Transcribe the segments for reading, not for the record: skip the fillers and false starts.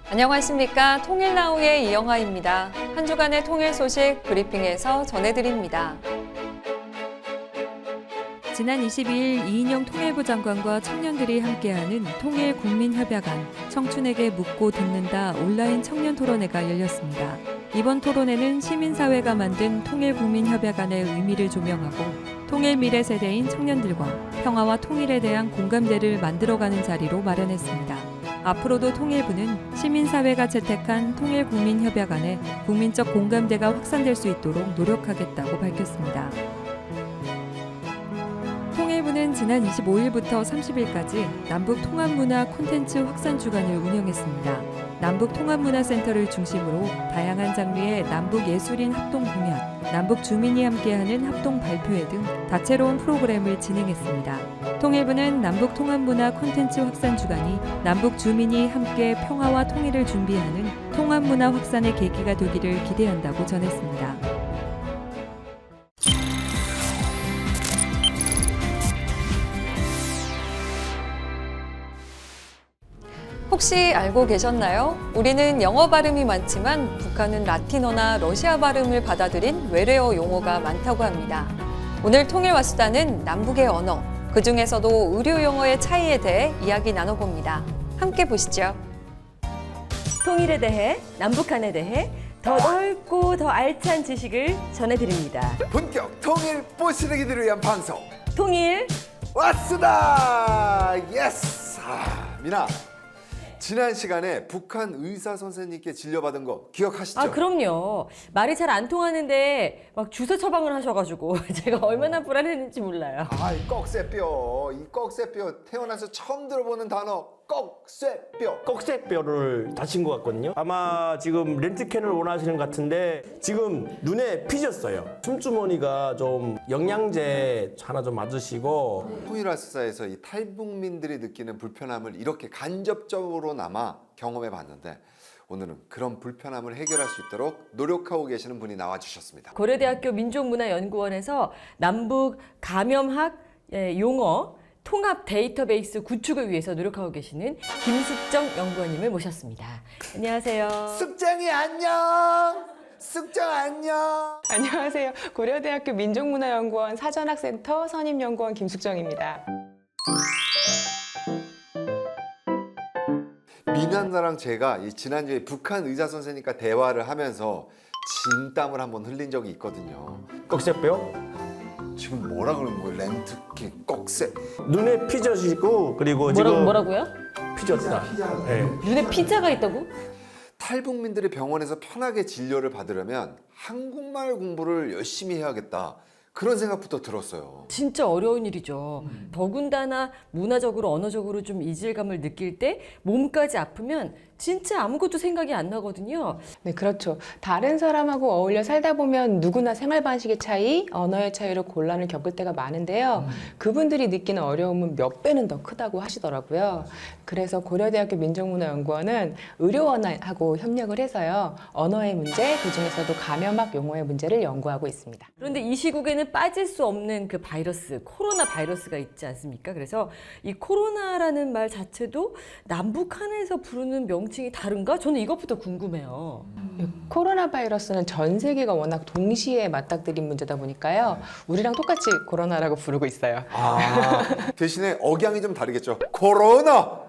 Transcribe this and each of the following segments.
안녕하십니까. 통일나우의 이영하입니다. 한 주간의 통일 소식 브리핑에서 전해드립니다. 지난 22일 이인영 통일부 장관과 청년들이 함께하는 통일국민협약안 청춘에게 묻고 듣는다 온라인 청년 토론회가 열렸습니다. 이번 토론회는 시민사회가 만든 통일국민협약안의 의미를 조명하고 통일 미래 세대인 청년들과 평화와 통일에 대한 공감대를 만들어가는 자리로 마련했습니다. 앞으로도 통일부는 시민사회가 채택한 통일국민협약안에 국민적 공감대가 확산될 수 있도록 노력하겠다고 밝혔습니다. 통일부는 지난 25일부터 30일까지 남북 통합문화 콘텐츠 확산 주간을 운영했습니다. 남북 통합문화센터를 중심으로 다양한 장르의 남북 예술인 합동 공연, 남북 주민이 함께하는 합동 발표회 등 다채로운 프로그램을 진행했습니다. 통일부는 남북 통합문화 콘텐츠 확산 주간이 남북 주민이 함께 평화와 통일을 준비하는 통합문화 확산의 계기가 되기를 기대한다고 전했습니다. 혹시 알고 계셨나요? 우리는 영어 발음이 많지만 북한은 라틴어나 러시아 발음을 받아들인 외래어 용어가 많다고 합니다. 오늘 통일와 수다는 남북의 언어, 그중에서도 의료 용어의 차이에 대해 이야기 나눠봅니다. 함께 보시죠. 통일에 대해, 남북한에 대해 더 넓고 더 알찬 지식을 전해드립니다. 본격 통일 뽀시르기들을 위한 방송 통일 왔수다! 예스! 미나, 지난 시간에 북한 의사 선생님께 진료받은 거 기억하시죠? 아, 그럼요. 말이 잘 안 통하는데 막 주사 처방을 하셔가지고 제가 얼마나 불안했는지 몰라요. 이 꺽쇠뼈, 이 꺽쇠뼈 태어나서 처음 들어보는 단어 꺽쇠뼈. 꺽쇠뼈를 다친 것 같거든요. 아마 지금 렌트캔을 원하시는 것 같은데 지금 눈에 피졌어요. 숨주머니가 좀 영양제 하나 좀 맞으시고. 통일화수사에서 이 탈북민들이 느끼는 불편함을 이렇게 간접적으로나마 경험해 봤는데 오늘은 그런 불편함을 해결할 수 있도록 노력하고 계시는 분이 나와주셨습니다. 고려대학교 민족문화연구원에서 남북 감염학 용어 통합 데이터베이스 구축을 위해서 노력하고 계시는 김숙정 연구원님을 모셨습니다. 안녕하세요. 숙정이 안녕! 숙정 안녕! 안녕하세요. 고려대학교 민족문화연구원 사전학센터 선임연구원 김숙정입니다. 미나나랑 제가 지난주에 북한 의사 선생님과 대화를 하면서 진땀을 한번 흘린 적이 있거든요. 꺽쇠뼈? 지금 뭐라 그러는 거예요? 렌트킨, 꺽쇠. 눈에 피졌시고 그리고 지금 뭐라고요? 피졌다. 네. 눈에 피자가 있다고? 탈북민들이 병원에서 편하게 진료를 받으려면 한국말 공부를 열심히 해야겠다. 그런 생각부터 들었어요. 진짜 어려운 일이죠. 더군다나 문화적으로 언어적으로 좀 이질감을 느낄 때 몸까지 아프면 진짜 아무것도 생각이 안 나거든요. 네, 그렇죠. 다른 사람하고 어울려 살다 보면 누구나 생활 방식의 차이, 언어의 차이로 곤란을 겪을 때가 많은데요. 그분들이 느끼는 어려움은 몇 배는 더 크다고 하시더라고요. 그래서 고려대학교 민족문화연구원은 의료원하고 협력을 해서요. 언어의 문제, 그중에서도 감염학 용어의 문제를 연구하고 있습니다. 그런데 이 시국에는 빠질 수 없는 그 바이러스, 코로나 바이러스가 있지 않습니까? 그래서 이 코로나라는 말 자체도 남북한에서 부르는 명칭이 다른가? 저는 이것부터 궁금해요. 코로나 바이러스는 전 세계가 워낙 동시에 맞닥뜨린 문제다 보니까요. 우리랑 똑같이 코로나라고 부르고 있어요. 대신에 억양이 좀 다르겠죠. 코로나!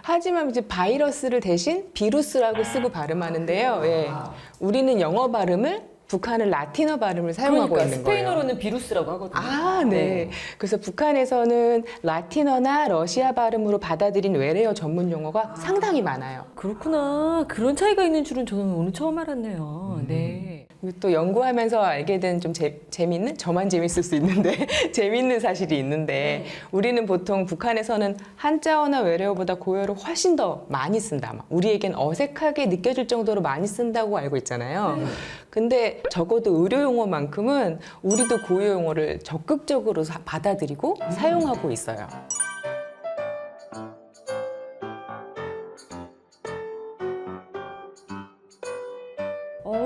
하지만 이제 바이러스를 대신 비루스라고 쓰고 발음하는데요. 예. 우리는 영어 발음을, 북한은 라틴어 발음을 사용하고 그러니까 있는 거예요. 스페인어로는 비루스라고 하거든요. 아, 네. 그래서 북한에서는 라틴어나 러시아 발음으로 받아들인 외래어 전문 용어가 상당히 많아요. 그렇구나. 그런 차이가 있는 줄은 저는 오늘 처음 알았네요. 네. 그리고 또 연구하면서 알게 된 좀 재밌는, 저만 재밌을 수 있는데 재밌는 사실이 있는데 우리는 보통 북한에서는 한자어나 외래어보다 고유어를 훨씬 더 많이 쓴다. 우리에겐 어색하게 느껴질 정도로 많이 쓴다고 알고 있잖아요. 근데 적어도 의료 용어만큼은 우리도 고유 용어를 적극적으로 받아들이고 사용하고 있어요.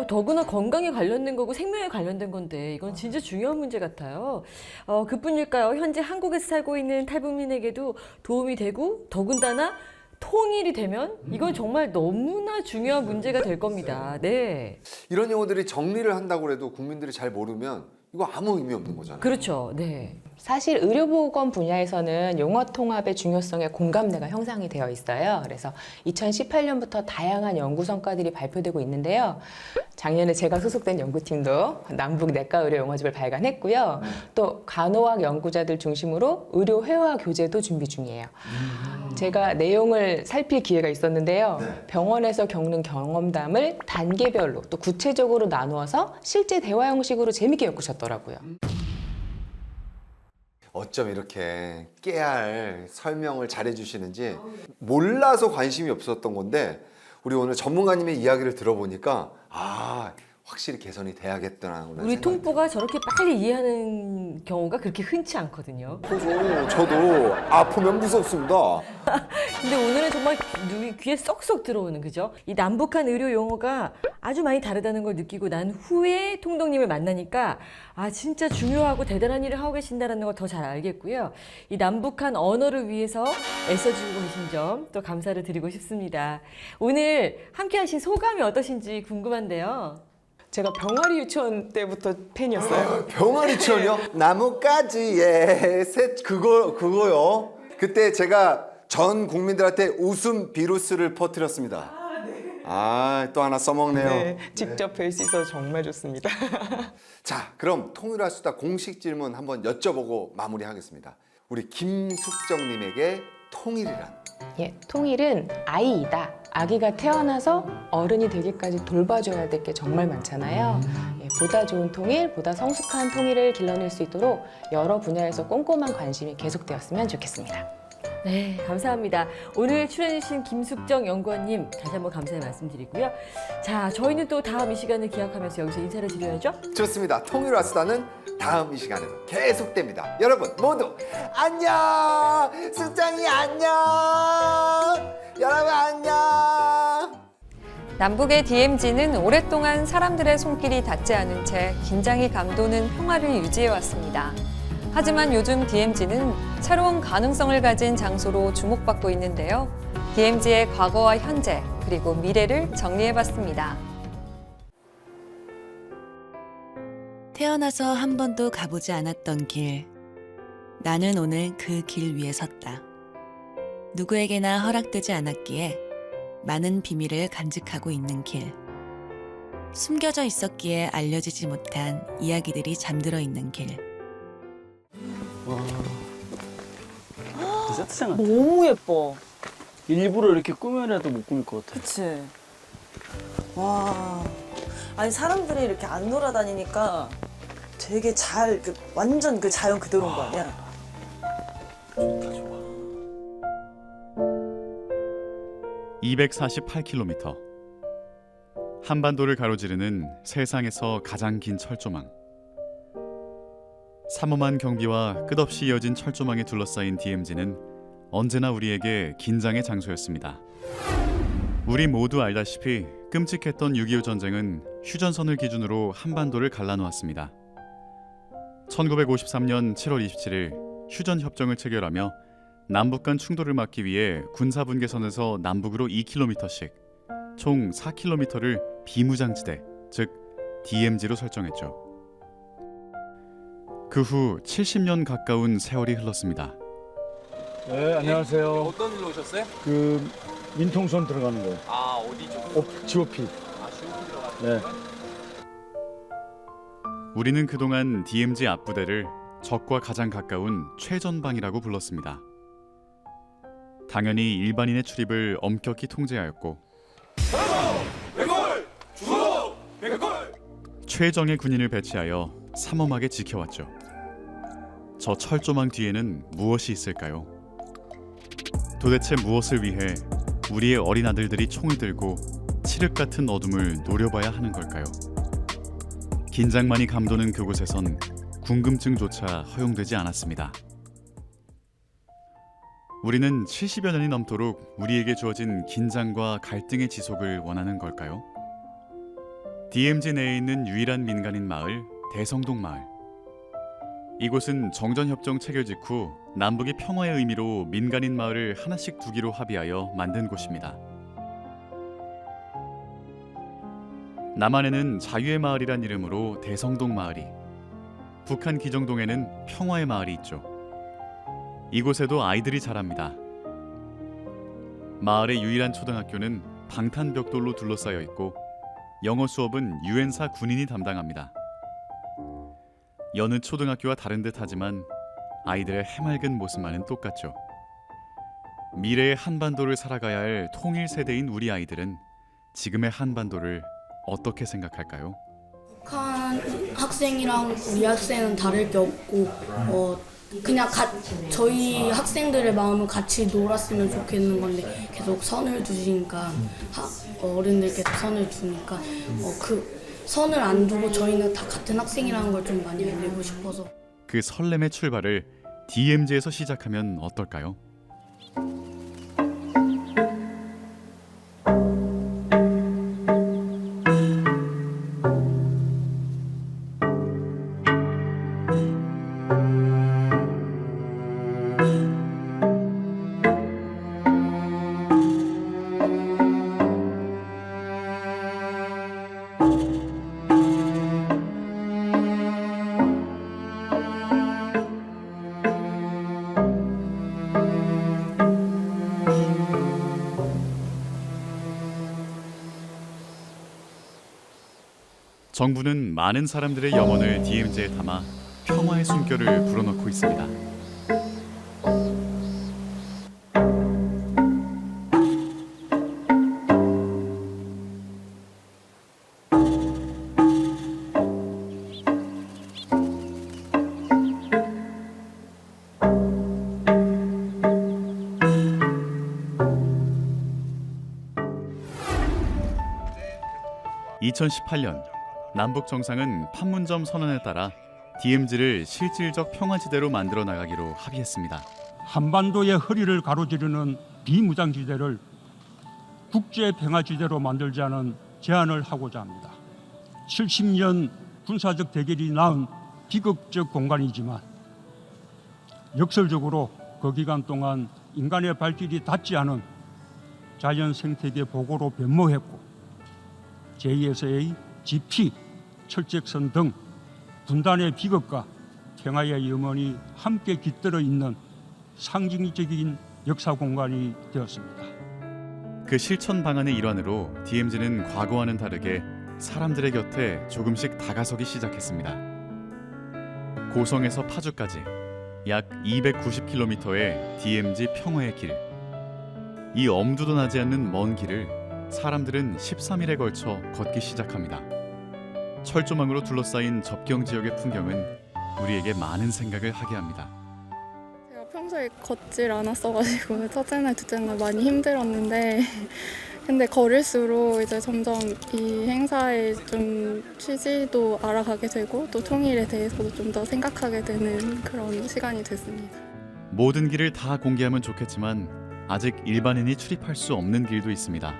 더구나 건강에 관련된 거고 생명에 관련된 건데 이건 진짜 중요한 문제 같아요. 그뿐일까요? 현재 한국에서 살고 있는 탈북민에게도 도움이 되고 더군다나 통일이 되면 이건 정말 너무나 중요한 문제가 될 겁니다. 네. 이런 용어들이 정리를 한다고 해도 국민들이 잘 모르면 이거 아무 의미 없는 거잖아요. 그렇죠. 네. 사실 의료보건 분야에서는 용어 통합의 중요성에 공감대가 형성이 되어 있어요. 그래서 2018년부터 다양한 연구 성과들이 발표되고 있는데요. 작년에 제가 소속된 연구팀도 남북 내과 의료 용어집을 발간했고요. 또 간호학 연구자들 중심으로 의료 회화 교재도 준비 중이에요. 제가 내용을 살필 기회가 있었는데요. 병원에서 겪는 경험담을 단계별로 또 구체적으로 나누어서 실제 대화 형식으로 재밌게 엮으셨더라고요. 어쩜 이렇게 깨알 설명을 잘해 주시는지 몰라서 관심이 없었던 건데 우리 오늘 전문가님의 이야기를 들어보니까 확실히 개선이 돼야겠다는 우리 통보가 저렇게 빨리 이해하는 경우가 그렇게 흔치 않거든요. 저도 아프면 무섭습니다. 근데 오늘은 정말 귀에 쏙쏙 들어오는, 그죠? 이 남북한 의료 용어가 아주 많이 다르다는 걸 느끼고 난 후에 통독님을 만나니까 진짜 중요하고 대단한 일을 하고 계신다는 걸 더 잘 알겠고요. 이 남북한 언어를 위해서 애써주고 계신 점 또 감사를 드리고 싶습니다. 오늘 함께 하신 소감이 어떠신지 궁금한데요. 제가 병아리 유치원 때부터 팬이었어요. 병아리 치원이요? 나뭇가지에 그거요. 그때 제가 전 국민들한테 웃음 비루스를 퍼뜨렸습니다. 또 하나 써먹네요. 네, 직접 뵐 수 있어서 정말 좋습니다. 자, 그럼 통일할 수다 공식 질문 한번 여쭤보고 마무리하겠습니다. 우리 김숙정님에게 통일이란? 예, 통일은 아이이다. 아기가 태어나서 어른이 되기까지 돌봐줘야 될 게 정말 많잖아요. 예, 보다 좋은 통일, 보다 성숙한 통일을 길러낼 수 있도록 여러 분야에서 꼼꼼한 관심이 계속되었으면 좋겠습니다. 네, 감사합니다. 오늘 출연해주신 김숙정 연구원님 다시 한번 감사의 말씀드리고요. 자, 저희는 또 다음 이 시간을 기약하면서 여기서 인사를 드려야죠. 좋습니다. 통일할 수다는 다음 이 시간에도 계속됩니다. 여러분 모두 안녕! 숙정이 안녕! 여러분 안녕! 남북의 DMZ는 오랫동안 사람들의 손길이 닿지 않은 채 긴장이 감도는 평화를 유지해왔습니다. 하지만 요즘 DMZ는 새로운 가능성을 가진 장소로 주목받고 있는데요. DMZ의 과거와 현재, 그리고 미래를 정리해봤습니다. 태어나서 한 번도 가보지 않았던 길. 나는 오늘 그 길 위에 섰다. 누구에게나 허락되지 않았기에 많은 비밀을 간직하고 있는 길. 숨겨져 있었기에 알려지지 못한 이야기들이 잠들어 있는 길. 세트장 같아. 너무 예뻐. 일부러 이렇게 꾸며내도 못 꾸밀 것 같아. 그치? 와. 아니, 사람들이 이렇게 안 놀아다니니까 되게 완전 그 자연 그대로인 거 아니야? 좋다, 좋아. 248km. 한반도를 가로지르는 세상에서 가장 긴 철조망. 삼엄한 경비와 끝없이 이어진 철조망에 둘러싸인 DMZ는 언제나 우리에게 긴장의 장소였습니다. 우리 모두 알다시피 끔찍했던 6.25 전쟁은 휴전선을 기준으로 한반도를 갈라놓았습니다. 1953년 7월 27일 휴전협정을 체결하며 남북 간 충돌을 막기 위해 군사분계선에서 남북으로 2km씩 총 4km를 비무장지대, 즉 DMZ로 설정했죠. 그 후 70년 가까운 세월이 흘렀습니다. 네, 안녕하세요. 어떤 일로 오셨어요? 그 민통선 들어가는 거. 어디죠? GOP. GOP 들어가는 네. 우리는 그동안 DMZ 앞부대를 적과 가장 가까운 최전방이라고 불렀습니다. 당연히 일반인의 출입을 엄격히 통제하였고 최정예 군인을 배치하여 삼엄하게 지켜왔죠. 저 철조망 뒤에는 무엇이 있을까요? 도대체 무엇을 위해 우리의 어린 아들들이 총을 들고 칠흑 같은 어둠을 노려봐야 하는 걸까요? 긴장만이 감도는 그곳에선 궁금증조차 허용되지 않았습니다. 우리는 70여 년이 넘도록 우리에게 주어진 긴장과 갈등의 지속을 원하는 걸까요? DMZ 내에 있는 유일한 민간인 마을, 대성동 마을. 이곳은 정전협정 체결 직후 남북이 평화의 의미로 민간인 마을을 하나씩 두기로 합의하여 만든 곳입니다. 남한에는 자유의 마을이란 이름으로 대성동 마을이, 북한 기정동에는 평화의 마을이 있죠. 이곳에도 아이들이 자랍니다. 마을의 유일한 초등학교는 방탄벽돌로 둘러싸여 있고 영어 수업은 유엔사 군인이 담당합니다. 여느 초등학교와 다른 듯하지만 아이들의 해맑은 모습만은 똑같죠. 미래의 한반도를 살아가야 할 통일 세대인 우리 아이들은 지금의 한반도를 어떻게 생각할까요? 북한 학생이랑 우리 학생은 다를 게 없고 그냥 저희 학생들의 마음을 같이 놀았으면 좋겠는 건데 계속 선을 두시니까 어른들께서 선을 두니까 그 선을 안 두고 저희는 다 같은 학생이라는 걸 좀 많이 알리고 싶어서. 그 설렘의 출발을 DMZ에서 시작하면 어떨까요? 정부는 많은 사람들의 염원을 DMZ에 담아 평화의 숨결을 불어넣고 있습니다. (2018년) 남북 정상은 판문점 선언에 따라 DMZ를 실질적 평화지대로 만들어 나가기로 합의했습니다. 한반도의 허리를 가로지르는 비무장지대를 국제평화지대로 만들자는 제안을 하고자 합니다. 70년 군사적 대결이 낳은 비극적 공간이지만 역설적으로 그 기간 동안 인간의 발길이 닿지 않은 자연 생태계 보고로 변모했고 제2에서의 GP, 철책선 등 분단의 비극과 평화의 염원이 함께 깃들어 있는 상징적인 역사 공간이 되었습니다. 그 실천 방안의 일환으로 DMZ는 과거와는 다르게 사람들의 곁에 조금씩 다가서기 시작했습니다. 고성에서 파주까지 약 290km의 DMZ 평화의 길. 이 엄두도 나지 않는 먼 길을 사람들은 13일에 걸쳐 걷기 시작합니다. 철조망으로 둘러싸인 접경 지역의 풍경은 우리에게 많은 생각을 하게 합니다. 제가 평소에 걷질 않았어가지고 첫째 날, 둘째 날 많이 힘들었는데 근데 걸을수록 이제 점점 이 행사의 좀 취지도 알아가게 되고 또 통일에 대해서도 좀 더 생각하게 되는 그런 시간이 됐습니다. 모든 길을 다 공개하면 좋겠지만 아직 일반인이 출입할 수 없는 길도 있습니다.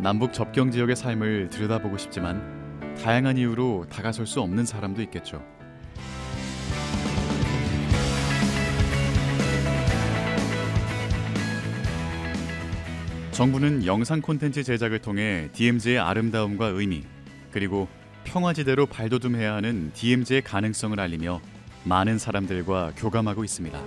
남북 접경 지역의 삶을 들여다보고 싶지만 다양한 이유로 다가설 수 없는 사람도 있겠죠. 정부는 영상 콘텐츠 제작을 통해 DMZ의 아름다움과 의미, 그리고 평화지대로 발돋움해야 하는 DMZ의 가능성을 알리며 많은 사람들과 교감하고 있습니다.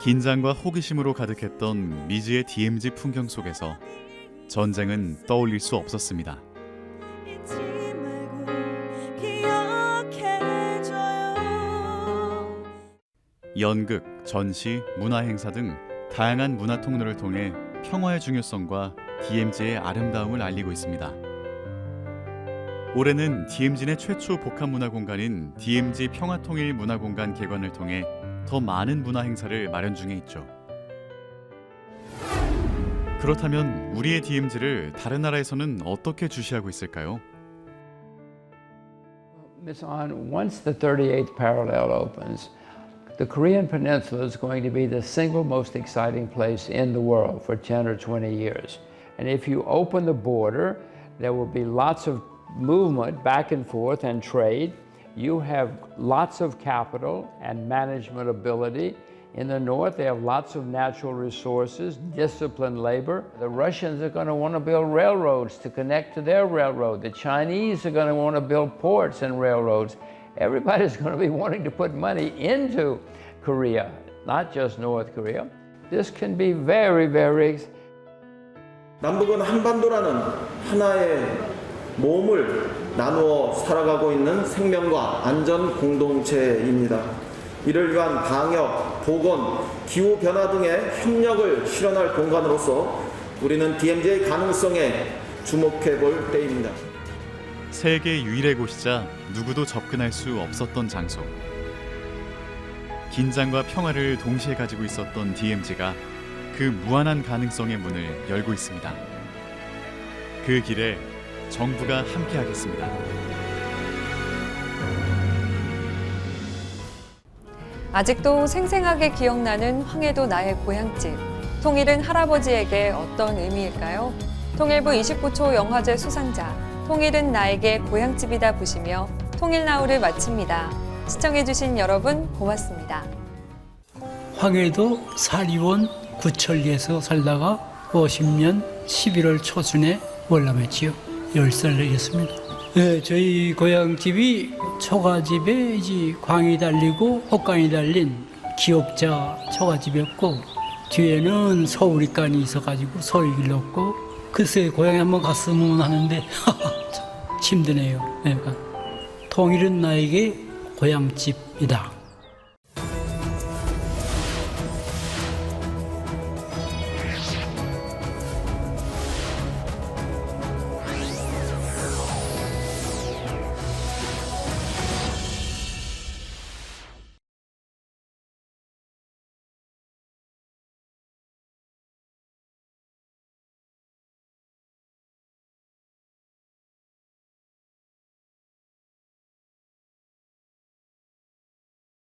긴장과 호기심으로 가득했던 미지의 DMZ 풍경 속에서 전쟁은 떠올릴 수 없었습니다. 연극, 전시, 문화행사 등 다양한 문화 통로를 통해 평화의 중요성과 DMZ의 아름다움을 알리고 있습니다. 올해는 DMZ 내 최초 복합문화공간인 DMZ 평화통일문화공간 개관을 통해 더 많은 문화 행사를 마련 중에 있죠. 그렇다면 우리의 DMZ를 다른 나라에서는 어떻게 주시하고 있을까요? Ms. On, once the 38th parallel opens, The Korean Peninsula is going to be the single most exciting place in the world for 10 or 20 years. And if you open the border, there will be lots of movement back and forth and trade. You have lots of capital and management ability. In the north, they have lots of natural resources, disciplined labor. The Russians are going to want to build railroads to connect to their railroad. The Chinese are going to want to build ports and railroads. Everybody's going to be wanting to put money into Korea, not just North Korea. This can be very, very. 남북은 한반도라는 하나의 몸을 나누어 살아가고 있는 생명과 안전 공동체입니다. 이를 위한 방역, 보건, 기후 변화 등의 협력을 실현할 공간으로서 우리는 DMZ의 가능성에 주목해 볼 때입니다. 세계 유일의 곳이자 누구도 접근할 수 없었던 장소. 긴장과 평화를 동시에 가지고 있었던 DMZ가 그 무한한 가능성의 문을 열고 있습니다. 그 길에 정부가 함께하겠습니다. 아직도 생생하게 기억나는 황해도 나의 고향집. 통일은 할아버지에게 어떤 의미일까요? 통일부 29초 영화제 수상자, 통일은 나에게 고향집이다 보시며 통일나우를 마칩니다. 시청해주신 여러분 고맙습니다. 황해도 사리원 구천리에서 살다가 50년 11월 초순에 월남했지요. 10살 되겠습니다. 네, 저희 고향집이 초가집에 이제 광이 달리고 혹광이 달린 기업자 초가집이었고 뒤에는 서울이간이 있어가지고 서울 길렀고 글쎄 고향에 한번 갔으면 하는데 참 힘드네요. 그러니까 통일은 나에게 고향집이다.